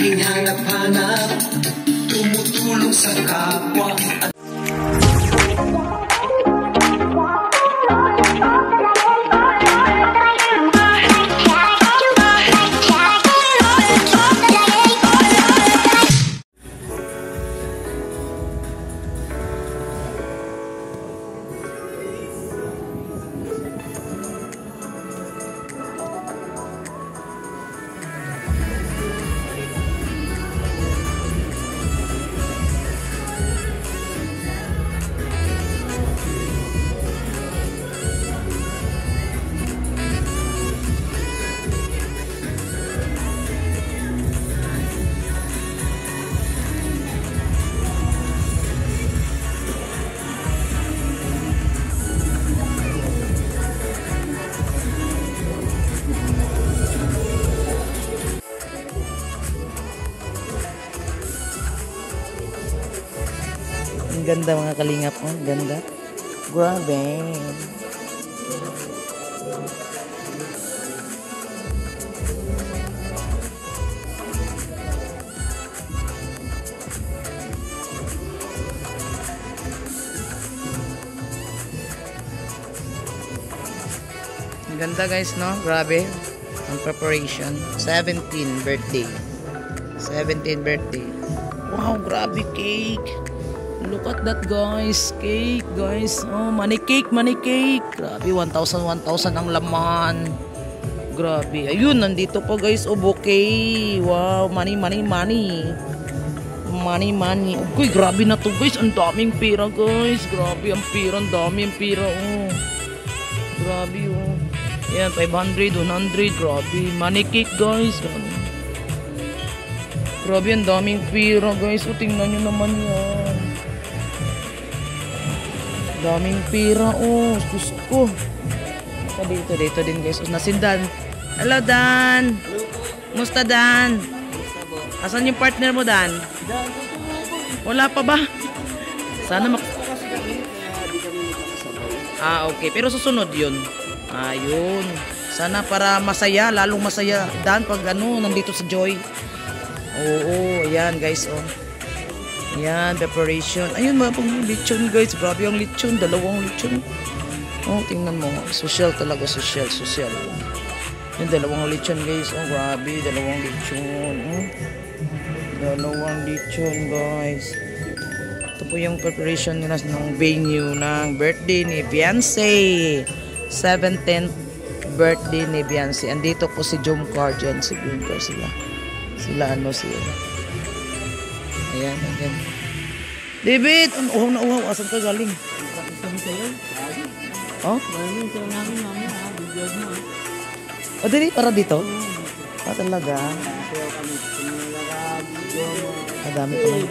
aking hanap-hanap, tumutulong sa kapwa. Ang ganda mga kalingap mo, ganda. Grabe. Ang ganda guys, no? Grabe. Ang preparation. 17 birthday. 17 birthday. Wow, grabe cake. Look at that guys, cake guys. Oh, money cake, money cake. Grabe, 1,000 ang laman. Grabe. Ayun, nandito pa guys, oh, bouquet. Wow, money. Money. Uy, grabe na to guys. Ang daming pera guys. Grabe, ang pera, ang dami ang pera. Oh. Grabe, oh. Yan, 500, 100. Grabe, money cake guys. Grabe, ang daming pera guys. Oh, tingnan nyo naman yan. Daming pira, oh. Diyos ko. Dito din guys. Nasin Dan. Hello Dan. Musta Dan? Asan yung partner mo Dan? Wala pa ba? Sana okay. Pero susunod yun. Ayun. Sana para masaya, lalong masaya Dan pag nandito sa Joy. Oo, ayan guys, oh. Yan, preparation. Ayun, mga pang lechon guys. Grabe ang lechon. 2 lechon. Oh, tingnan mo. Social talaga. Social. Yung 2 lechon guys. Oh, grabe. 2 lechon. Oh. 2 lechon guys. Ito po yung preparation nila ng venue ng birthday ni Beyonce. 17th birthday ni Beyonce. Andito po si Jom Car dyan. Si Jom Car sila. Ayan. David! Uhaw. Asan ka galing? Oh? Dili, para dito? Talaga? Madami pa lang.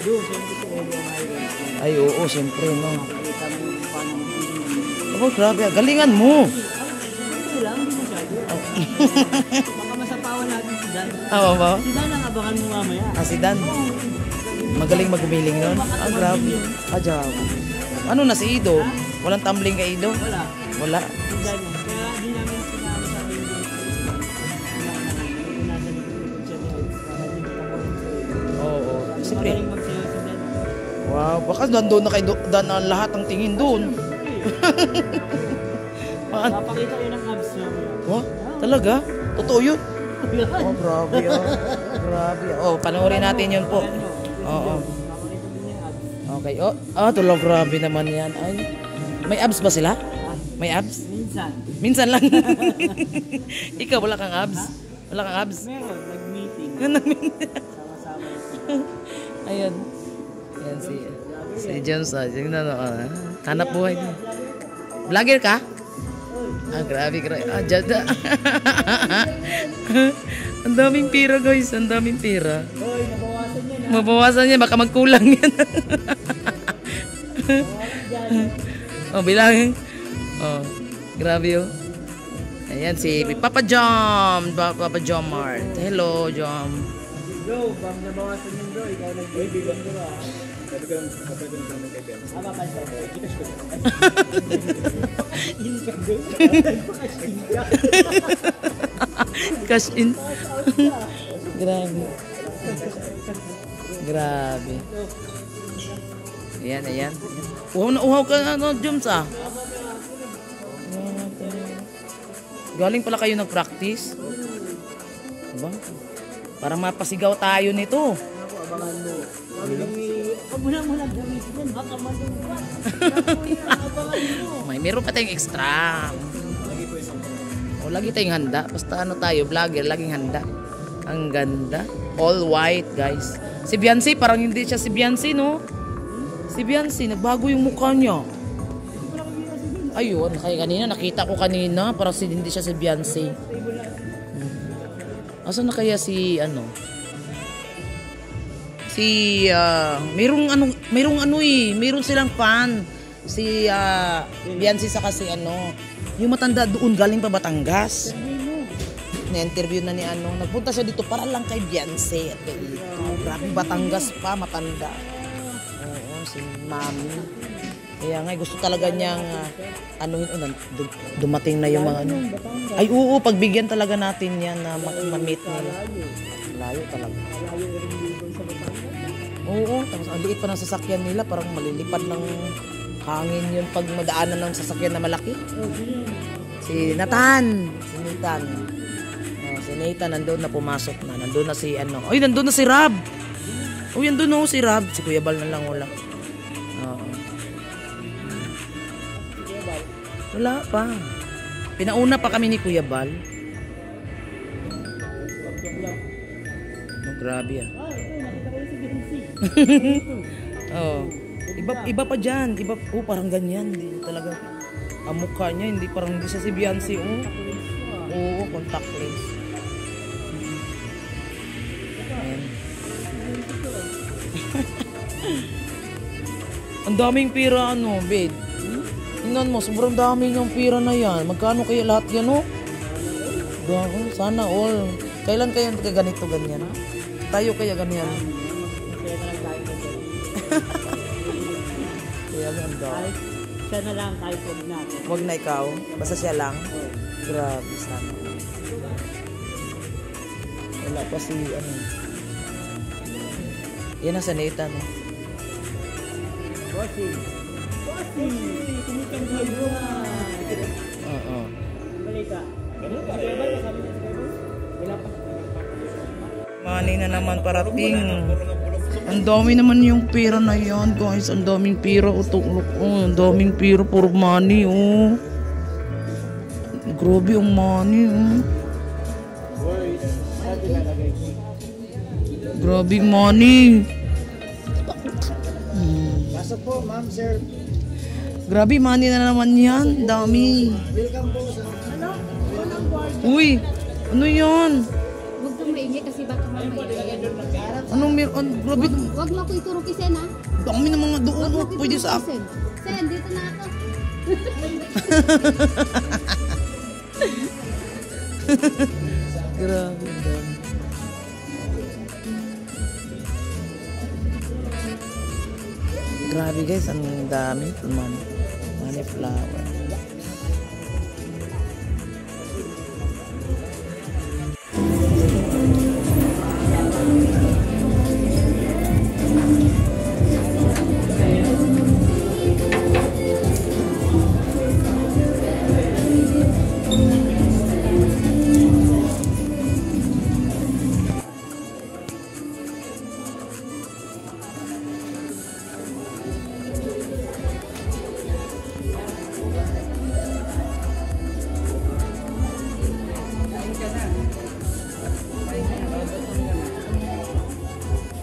Ay, oo, siyempre, no? Oh, grabe. Galingan mo! Baka masapawan natin si Dan. Ba? Si Dan ang abangan mo mamaya. Si Dan? Magaling mag-umiling nun? Grabe. Diyan. Ano na si Ido? Walang tumbling kay Ido? Wala. Si Dan. Kaya di namin sinama sa video. Oo. Siyempre. Magaling magsayo si Dan. Wow. Baka nandun na kay Dan ang lahat ang tingin doon. Papakita yun ang abs mamaya. Oh, talaga? Totoo yun? Oh, grabe. Grabe. Oh, panoorin natin yun po. Oo. Okay. Tulog, grabe naman yan. Ay, may abs ba sila? May abs? Minsan lang. Ikaw, wala kang abs? Wala kang abs? Meron, nag-meeting. Sama-sama. Ayun. Ayan si Jones. Hanap buhay. Vlogger ka? Grabe. Jada. Ang daming pira guys. Ang daming pira. Hoy, nabawasan yan. Mabawasan yan. Baka magkulang yan. Bilangin. Grabe oh. Ayan si Papa Jom. Papa Jom Mart. Hello Jom. Bro, bang nabawasan yun bro. Ikaw nag-bibigan ko ba? Sabi ko lang kapatid ko ng kaibigan. Papansin ko. Gcash ko. Income bro. Cash in. Grabe. Grabe. Ayan, ayan. Uhaw na uhaw ka ano, Jums ah. Galing pala kayo nag-practice? Diba? Parang mapasigaw tayo nito. Abangan mo. Huwag mo lang gamitin. Baka malubat. Abangan mo. Meron pa tayong extra. O, lagi tayong handa. Basta ano tayo, vlogger, laging handa. Ang ganda. All white, guys. Si Beyonce, parang hindi siya si Beyonce, no? Si Beyonce, nagbago yung mukha niya. Ayun, kaya kanina, nakita ko kanina, parang hindi siya si Beyonce. Asan na kaya si, ano? Si, mayroong silang fan. Si, Beyonce sa kasi, ano, yung matanda doon, galing pa Batangas. Na-interview na ni ano, nagpunta siya dito para lang kay Beyonce at kay Ito. Grabe, Batangas pa, matanda. Oo, si Mami. Kaya nga, gusto talaga niyang, dumating na yung mga ano. Ay, oo, pagbigyan talaga natin yan na ma-meet nila. Layo talaga. Oo, tapos ang liit pa ng sasakyan nila, parang malilipad ng hangin yun pag madaanan ng sasakyan na malaki. Si Nathan. Si Nathan nandun na pumasok na. Nandun na si ano. Ay, nandun na si Rob. Uy, nandun na si Rob. Si Kuya Bal na lang wala. Oo. Wala pa. Pinauna pa kami ni Kuya Bal. Oh, grabe ah. Oh. Iba pa dyan. Iba, parang ganyan. Hindi talaga. Ang mukha niya, hindi parang hindi siya si Beyonce. Oo, contact lens. Ayan. Ang daming pira ano, babe. Tingnan mo, sobrang dami niyang pira na yan. Magkano kaya lahat yan, oh? Sana all. Kailan kaya ganito ganyan? Tayo kaya ganyan. Kaya ang dami. Siya na lang kahit huwag natin. Huwag na ikaw? Basta siya lang? Grabe sana. Wala pa si ano. Yan ang sanita, no? Bossing! Kumitang buhay na! Oo. Balita. Ganun ka? Wala pa. Money na naman parating. Ang dami naman yung pera na yan, guys. Ang daming pera. Ang daming pera. Puro money, oh. Grabe yung money, oh. Grabe yung money. Pasok po, ma'am, sir. Grabe, money na naman yan. Dami. Welcome po sa... Uy, ano yan? Huwag kang maingay kasi baka mamaya. Anong meron? Grabe. Huwag mo ako ituro kay Sen, ha? Dami ng mga doon, oh. Pwede sa Sen. Sen, dito na ako. Grabe. Grabe guys, ang dami. Money flower.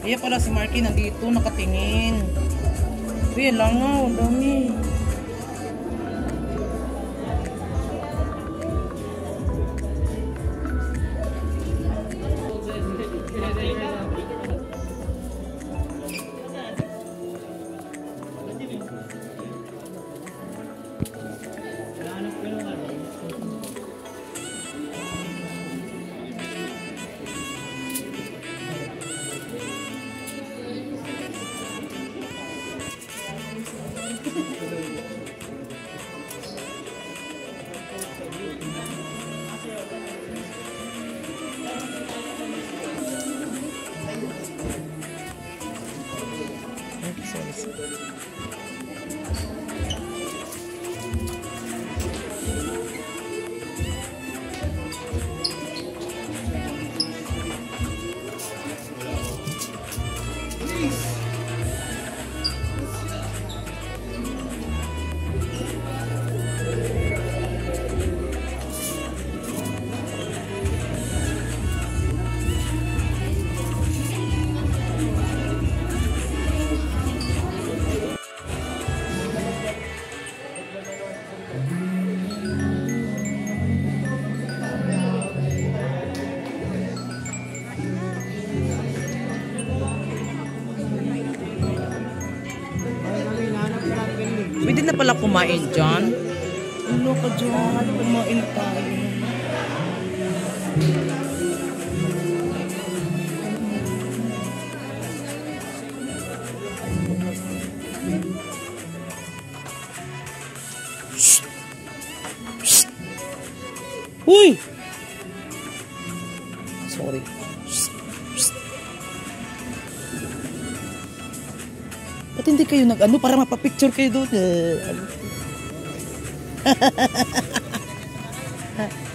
Kaya pala si Marky nandito, nakatingin. Uy, langaw, ang dami. Sorry. Pwede na pala kumain dyan. Ano ka dyan? Kumain tayo. Shh! Shh! Uy! Sorry. Shh! Shh! Ba't hindi kayo nag-ano para mapapicture kayo doon?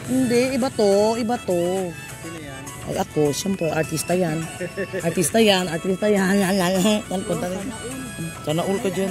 Hindi, iba to. Sino yan? Ay ako, siyempre, artista yan. Artista yan. Sana all ka dyan.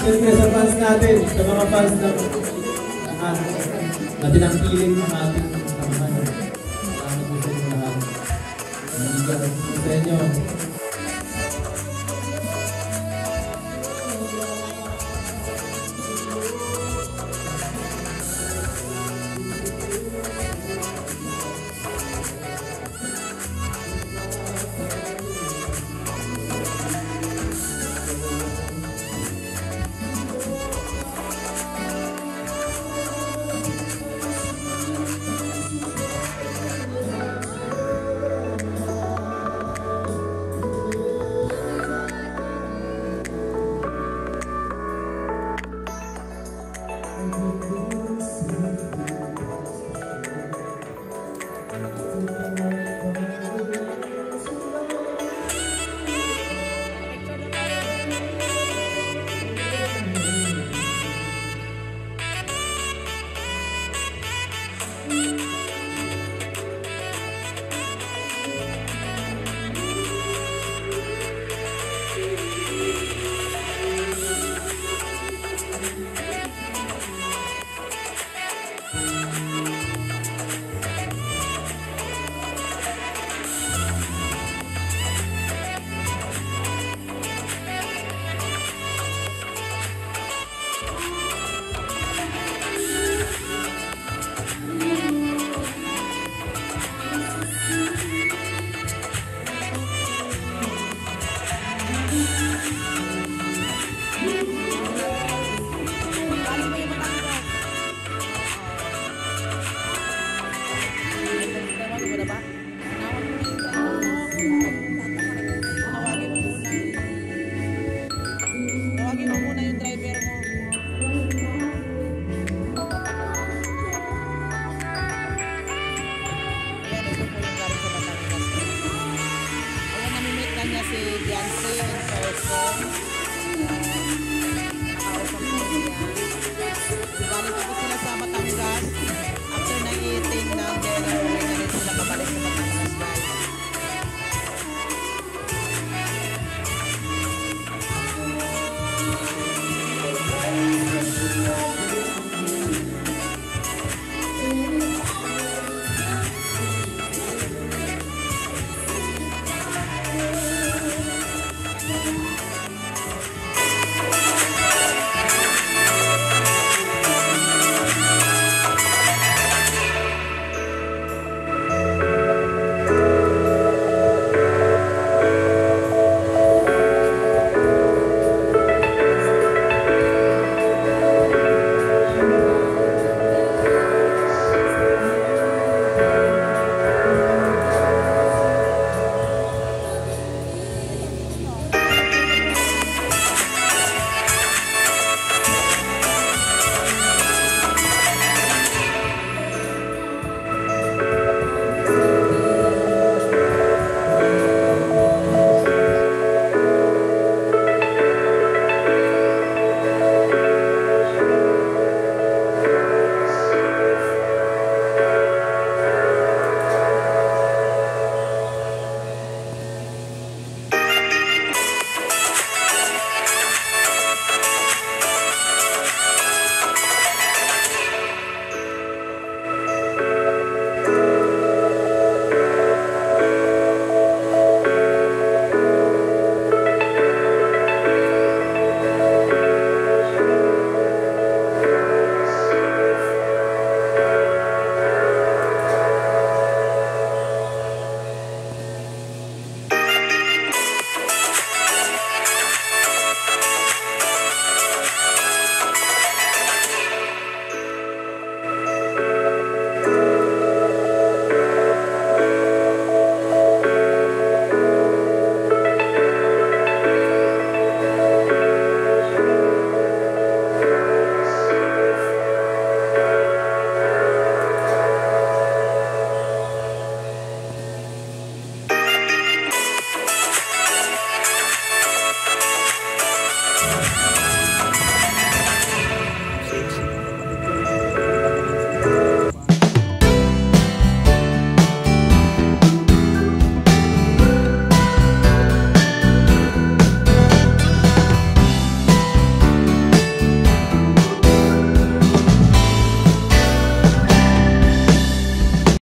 Siyempre sa fans natin, sa mga fans natin ang feeling ng ating samahan. Ano po sa inyo lahat? Nandiyan po sa inyo. Galing po sila sa Batangas.